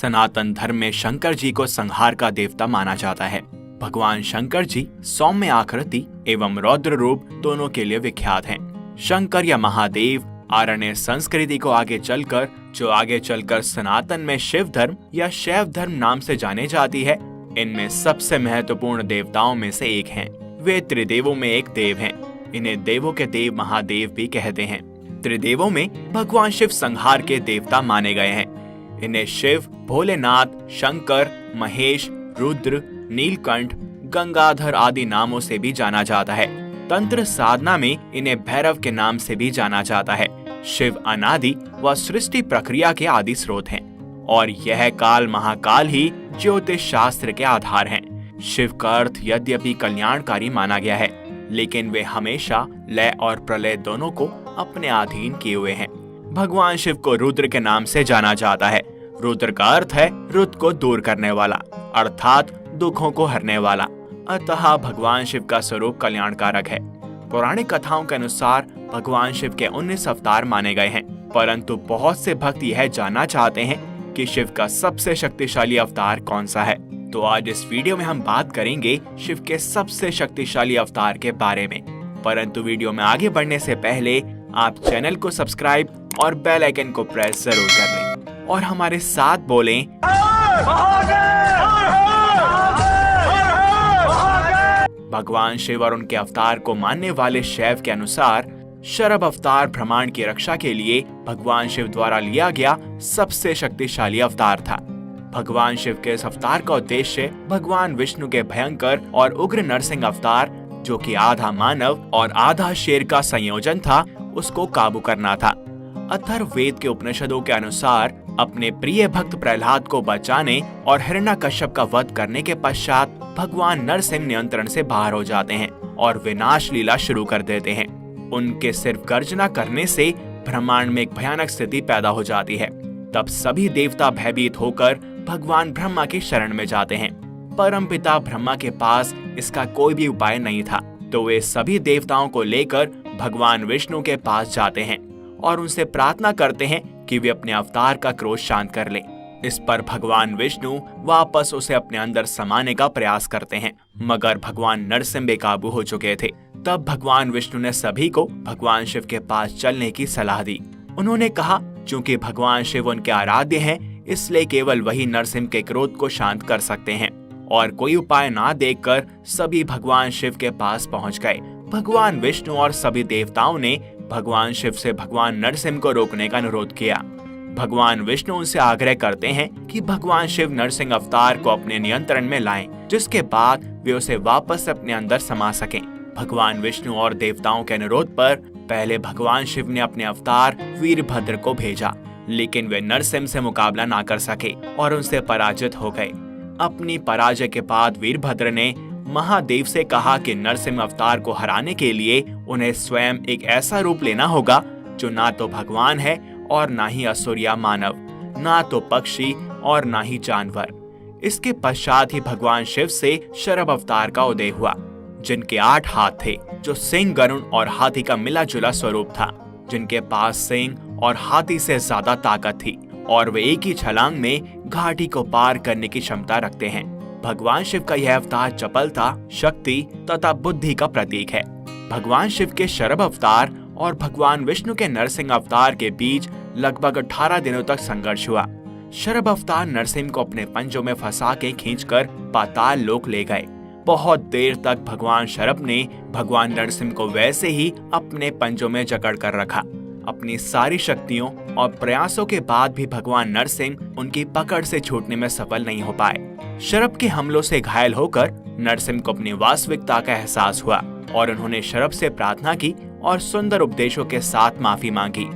सनातन धर्म में शंकर जी को संहार का देवता माना जाता है। भगवान शंकर जी सौम्य आकृति एवं रौद्र रूप दोनों के लिए विख्यात हैं। शंकर या महादेव आरण्य संस्कृति को आगे चलकर सनातन में शिव धर्म या शैव धर्म नाम से जाने जाती है, इनमें सबसे महत्वपूर्ण देवताओं में से एक हैं। वे त्रिदेवों में एक देव हैं। इन्हें देवों के देव महादेव भी कहते हैं। त्रिदेवों में भगवान शिव संहार के देवता माने गए हैं। इन्हें शिव, भोलेनाथ, शंकर, महेश, रुद्र, नीलकंठ, गंगाधर आदि नामों से भी जाना जाता है। तंत्र साधना में इन्हें भैरव के नाम से भी जाना जाता है। शिव अनादि व सृष्टि प्रक्रिया के आदि स्रोत हैं और यह काल महाकाल ही ज्योतिष शास्त्र के आधार हैं। शिव का अर्थ यद्यपि कल्याणकारी माना गया है, लेकिन वे हमेशा लय और प्रलय दोनों को अपने अधीन किए हुए हैं। भगवान शिव को रुद्र के नाम से जाना जाता है। रुद्र का अर्थ है रुद्र को दूर करने वाला, अर्थात दुखों को हरने वाला। अतः भगवान शिव का स्वरूप कल्याणकारक है। पौराणिक कथाओं के अनुसार भगवान शिव के 19 अवतार माने गए हैं, परंतु बहुत से भक्त यह जानना चाहते हैं कि शिव का सबसे शक्तिशाली अवतार कौन सा है। तो आज इस वीडियो में हम बात करेंगे शिव के सबसे शक्तिशाली अवतार के बारे में। परंतु वीडियो में आगे बढ़ने से पहले आप चैनल को सब्सक्राइब और बेल आइकन को प्रेस जरूर कर लें और हमारे साथ बोलें भगवान शिव और उनके अवतार को मानने वाले शैव के अनुसार शरभ अवतार ब्रह्मांड की रक्षा के लिए भगवान शिव द्वारा लिया गया सबसे शक्तिशाली अवतार था। भगवान शिव के इस अवतार का उद्देश्य भगवान विष्णु के भयंकर और उग्र नरसिंह अवतार, जो कि आधा मानव और आधा शेर का संयोजन था, उसको काबू करना था। अथर्ववेद के उपनिषदों के अनुसार अपने प्रिय भक्त प्रहलाद को बचाने और हिरण्यकश्यप का वध करने के पश्चात भगवान नरसिंह नियंत्रण से बाहर हो जाते हैं और विनाश लीला शुरू कर देते हैं। उनके सिर्फ गर्जना करने से ब्रह्मांड में एक भयानक स्थिति पैदा हो जाती है। तब सभी देवता भयभीत होकर भगवान ब्रह्मा की शरण में जाते हैं। परमपिता ब्रह्मा के पास इसका कोई भी उपाय नहीं था, तो वे सभी देवताओं को लेकर भगवान विष्णु के पास जाते हैं और उनसे प्रार्थना करते हैं कि वे अपने अवतार का क्रोध शांत कर लें। इस पर भगवान विष्णु वापस उसे अपने अंदर समाने का प्रयास करते हैं, मगर भगवान नरसिंह बेकाबू हो चुके थे। तब भगवान विष्णु ने सभी को भगवान शिव के पास चलने की सलाह दी। उन्होंने कहा, चूंकि भगवान शिव उनके आराध्य हैं, इसलिए केवल वही नरसिंह के क्रोध को शांत कर सकते हैं। और कोई उपाय ना देखकर सभी भगवान शिव के पास पहुंच गए। भगवान विष्णु और सभी देवताओं ने भगवान शिव से भगवान नरसिंह को रोकने का अनुरोध किया। भगवान विष्णु उनसे आग्रह करते हैं कि भगवान शिव नरसिंह अवतार को अपने नियंत्रण में लाएं, जिसके बाद वे उसे वापस अपने अंदर समा सकें। भगवान विष्णु और देवताओं के अनुरोध पर पहले भगवान शिव ने अपने अवतार वीरभद्र को भेजा, लेकिन वे नरसिंह से मुकाबला ना कर सके और उनसे पराजित हो गए। अपनी पराजय के बाद वीरभद्र ने महादेव से कहा कि नरसिंह अवतार को हराने के लिए उन्हें स्वयं एक ऐसा रूप लेना होगा जो ना तो भगवान है और ना ही असुर या मानव, ना तो पक्षी और ना ही जानवर। इसके पश्चात ही भगवान शिव से शरभ अवतार का उदय हुआ, जिनके 8 हाथ थे, जो सिंह, गरुड़ और हाथी का मिला जुला स्वरूप था, जिनके पास सिंह और हाथी से ज्यादा ताकत थी और वे एक ही छलांग में घाटी को पार करने की क्षमता रखते हैं। भगवान शिव का यह अवतार चपलता, शक्ति तथा बुद्धि का प्रतीक है। भगवान शिव के शरभ अवतार और भगवान विष्णु के नरसिंह अवतार के बीच लगभग 18 दिनों तक संघर्ष हुआ। शरभ अवतार नरसिंह को अपने पंजों में फंसा के खींचकर पाताल लोक ले गए। बहुत देर तक भगवान शरभ ने भगवान नरसिंह को वैसे ही अपने पंजों में जकड़ कर रखा। अपनी सारी शक्तियों और प्रयासों के बाद भी भगवान नरसिंह उनकी पकड़ से छूटने में सफल नहीं हो पाए। शरभ के हमलों से घायल होकर नरसिंह को अपनी वास्तविकता का एहसास हुआ और उन्होंने शरभ से प्रार्थना की और सुंदर उपदेशों के साथ माफी मांगी,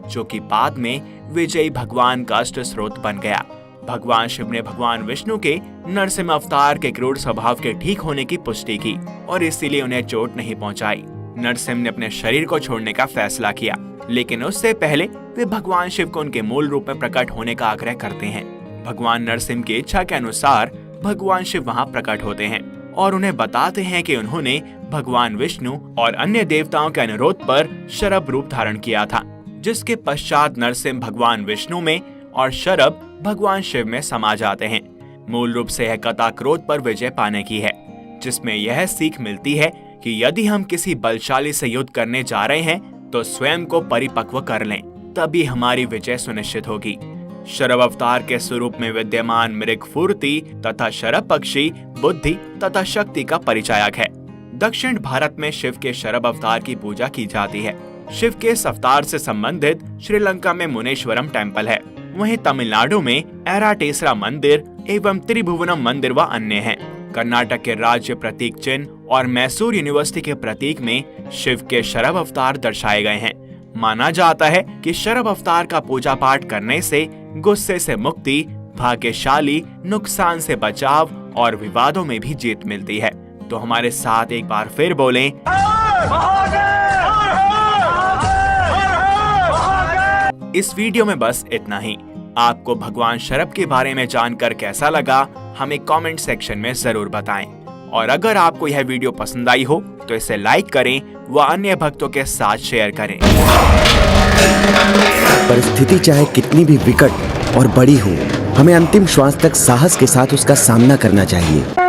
जो कि बाद में विजयी भगवान का अष्ट स्रोत बन गया। भगवान शिव ने भगवान विष्णु के नरसिंह अवतार के क्रूर स्वभाव के ठीक होने की पुष्टि की और इसीलिए उन्हें चोट नहीं पहुंचाई। नरसिंह ने अपने शरीर को छोड़ने का फैसला किया, लेकिन उससे पहले वे भगवान शिव को उनके मूल रूप में प्रकट होने का आग्रह करते हैं। भगवान नरसिंह की इच्छा के अनुसार भगवान शिव वहां प्रकट होते हैं और उन्हें बताते हैं कि उन्होंने भगवान विष्णु और अन्य देवताओं के अनुरोध पर शरभ रूप धारण किया था, जिसके पश्चात नरसिंह भगवान विष्णु में और शरभ भगवान शिव में समा जाते हैं। मूल रूप से यह कथा क्रोध पर विजय पाने की है, जिसमें यह सीख मिलती है कि यदि हम किसी बलशाली से युद्ध करने जा रहे हैं तो स्वयं को परिपक्व कर लें, तभी हमारी विजय सुनिश्चित होगी। शरभ अवतार के स्वरूप में विद्यमान मृग फूर्ति तथा शरभ पक्षी बुद्धि तथा शक्ति का परिचायक है। दक्षिण भारत में शिव के शरभ अवतार की पूजा की जाती है। शिव के इस अवतार से संबंधित श्रीलंका में मुनेश्वरम टेम्पल है। वहीं तमिलनाडु में एराटेसरा मंदिर एवं त्रिभुवनम मंदिर व अन्य हैं। कर्नाटक के राज्य प्रतीक चिन्ह और मैसूर यूनिवर्सिटी के प्रतीक में शिव के शरभ अवतार दर्शाए गए हैं। माना जाता है कि शरभ अवतार का पूजा पाठ करने से गुस्से से मुक्ति, भाग्यशाली, नुकसान से बचाव और विवादों में भी जीत मिलती है। तो हमारे साथ एक बार फिर बोलें, इस वीडियो में बस इतना ही। आपको भगवान शरभ के बारे में जानकर कैसा लगा, हमें कमेंट सेक्शन में जरूर बताएं। और अगर आपको यह वीडियो पसंद आई हो तो इसे लाइक करें व अन्य भक्तों के साथ शेयर करें। परिस्थिति चाहे कितनी भी विकट और बड़ी हो, हमें अंतिम श्वास तक साहस के साथ उसका सामना करना चाहिए।